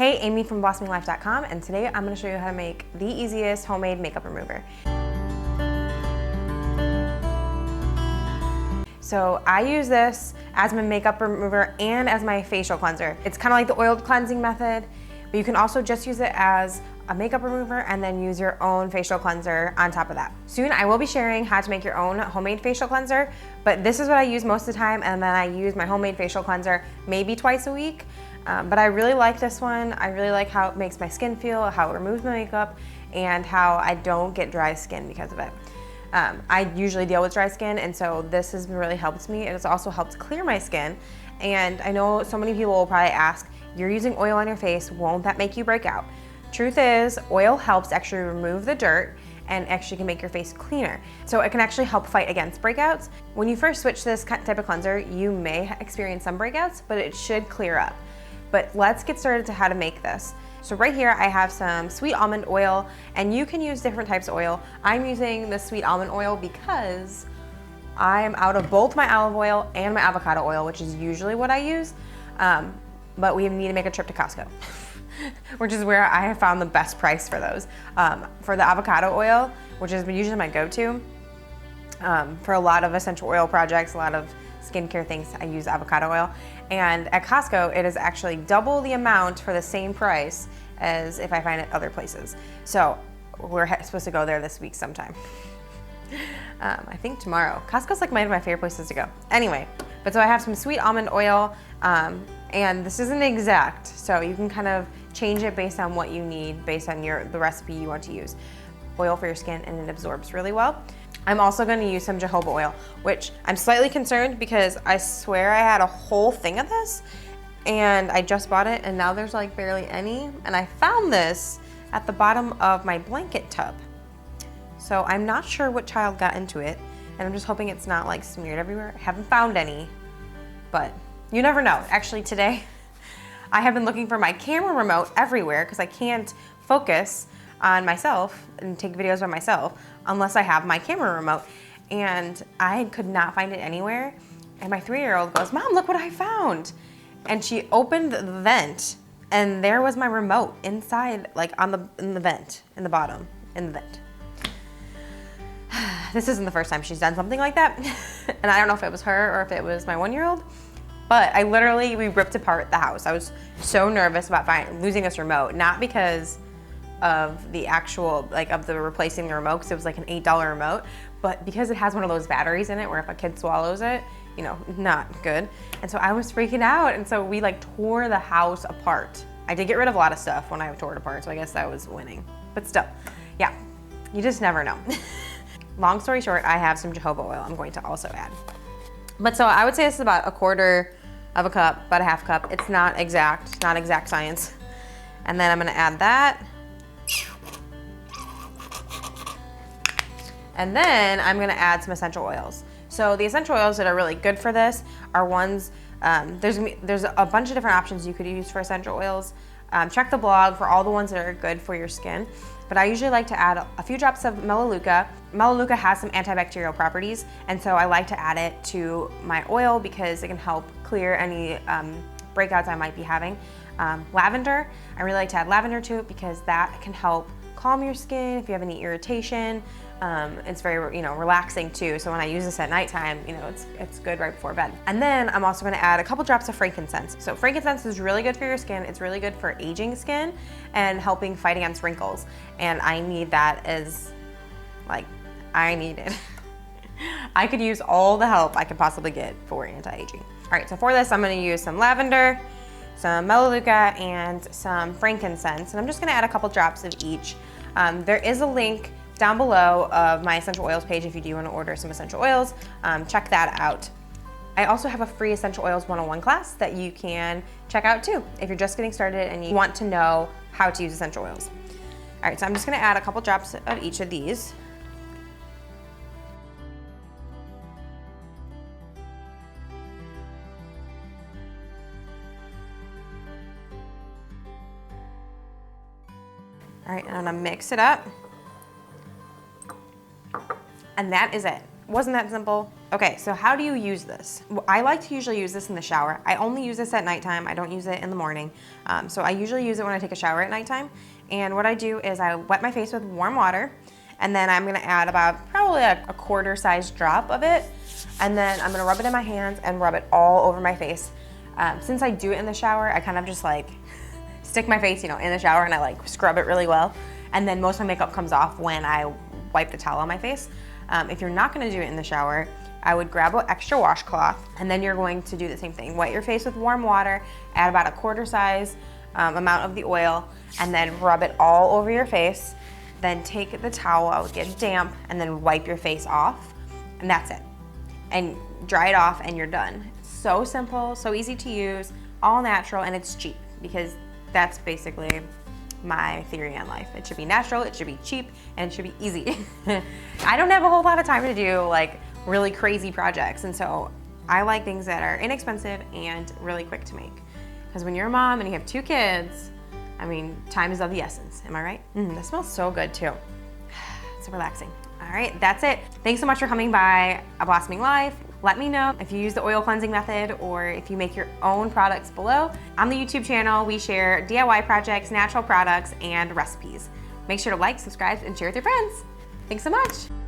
Hey, Amy from blossoming.life.com, and today I'm going to show you how to make the easiest homemade makeup remover. So I use this as my makeup remover and as my facial cleanser. It's kind of like the oiled cleansing method, but you can also just use it as a makeup remover and then use your own facial cleanser on top of that. Soon I will be sharing how to make your own homemade facial cleanser, but this is what I use most of the time, and then I use my homemade facial cleanser maybe twice a week. But I really like this one. I really like how it makes my skin feel, how it removes my makeup, and how I don't get dry skin because of it. I usually deal with dry skin, and so this has really helped me. It has also helped clear my skin. And I know so many people will probably ask, you're using oil on your face, won't that make you break out? Truth is, oil helps actually remove the dirt and actually can make your face cleaner. So it can actually help fight against breakouts. When you first switch this type of cleanser, you may experience some breakouts, but it should clear up. But let's get started to how to make this. So right here I have some sweet almond oil, and you can use different types of oil. I'm using the sweet almond oil because I am out of both my olive oil and my avocado oil, which is usually what I use. But we need to make a trip to Costco, which is where I have found the best price for those. For the avocado oil, which is usually my go-to, for a lot of essential oil projects, a lot of skincare things, I use avocado oil. And at Costco, it is actually double the amount for the same price as if I find it other places. So we're supposed to go there this week sometime. I think tomorrow. Costco's like one of my favorite places to go. Anyway, but so I have some sweet almond oil, and this isn't exact, so you can kind of change it based on what you need, based on the recipe you want to use. Oil for your skin, and it absorbs really well. I'm also going to use some jojoba oil, which I'm slightly concerned because I swear I had a whole thing of this and I just bought it, and now there's like barely any, and I found this at the bottom of my blanket tub. So I'm not sure what child got into it, and I'm just hoping it's not like smeared everywhere. I haven't found any, but you never know. Actually today I have been looking for my camera remote everywhere because I can't focus on myself and take videos by myself unless I have my camera remote, and I could not find it anywhere. And my 3-year-old goes, "Mom, look what I found." And she opened the vent, and there was my remote inside, like in the vent, in the bottom, in the vent. This isn't the first time she's done something like that. And I don't know if it was her or if it was my 1-year-old, but we ripped apart the house. I was so nervous about losing this remote, not because of the actual, of the replacing the remote, because it was like an $8 remote, but because it has one of those batteries in it where if a kid swallows it, not good. And so I was freaking out, and so we tore the house apart. I did get rid of a lot of stuff when I tore it apart, so I guess that was winning. But still, yeah, you just never know. Long story short, I have some jojoba oil I'm going to also add. But so I would say this is about 1/4 of a cup, about a half cup. It's not exact science. And then I'm gonna add that. And then I'm gonna add some essential oils. So the essential oils that are really good for this are ones, there's a bunch of different options you could use for essential oils. Check the blog for all the ones that are good for your skin. But I usually like to add a few drops of melaluca. Melaluca has some antibacterial properties, and so I like to add it to my oil because it can help clear any breakouts I might be having. Lavender, I really like to add lavender to it because that can help calm your skin if you have any irritation. It's very, relaxing too. So when I use this at nighttime, it's good right before bed. And then I'm also gonna add a couple drops of frankincense. So frankincense is really good for your skin. It's really good for aging skin and helping fight against wrinkles. And I need that I need it. I could use all the help I could possibly get for anti-aging. All right, so for this, I'm gonna use some lavender, some melaluca, and some frankincense. And I'm just gonna add a couple drops of each. There is a link down below of my essential oils page if you do want to order some essential oils. Check that out. I also have a free Essential Oils 101 class that you can check out too if you're just getting started and you want to know how to use essential oils. All right, so I'm just gonna add a couple drops of each of these. All right, and I'm gonna mix it up. And that is it. Wasn't that simple? Okay, so how do you use this? Well, I like to usually use this in the shower. I only use this at nighttime. I don't use it in the morning. So I usually use it when I take a shower at nighttime. And what I do is I wet my face with warm water, and then I'm gonna add about probably a quarter-sized drop of it. And then I'm gonna rub it in my hands and rub it all over my face. Since I do it in the shower, I kind of just like stick my face, in the shower, and I like scrub it really well. And then most of my makeup comes off when I wipe the towel on my face. If you're not gonna do it in the shower, I would grab an extra washcloth, and then you're going to do the same thing. Wet your face with warm water, add about a quarter size amount of the oil, and then rub it all over your face. Then take the towel, get damp, and then wipe your face off, and that's it. And dry it off, and you're done. So simple, so easy to use, all natural, and it's cheap, because that's basically my theory on life. It should be natural, it should be cheap, and it should be easy. I don't have a whole lot of time to do like really crazy projects, and so I like things that are inexpensive and really quick to make. Because when you're a mom and you have 2 kids, I mean, time is of the essence, am I right? That smells so good too. It's so relaxing. All right, that's it. Thanks so much for coming by A Blossoming Life. Let me know if you use the oil cleansing method or if you make your own products below. On the YouTube channel, we share DIY projects, natural products, and recipes. Make sure to like, subscribe, and share with your friends. Thanks so much.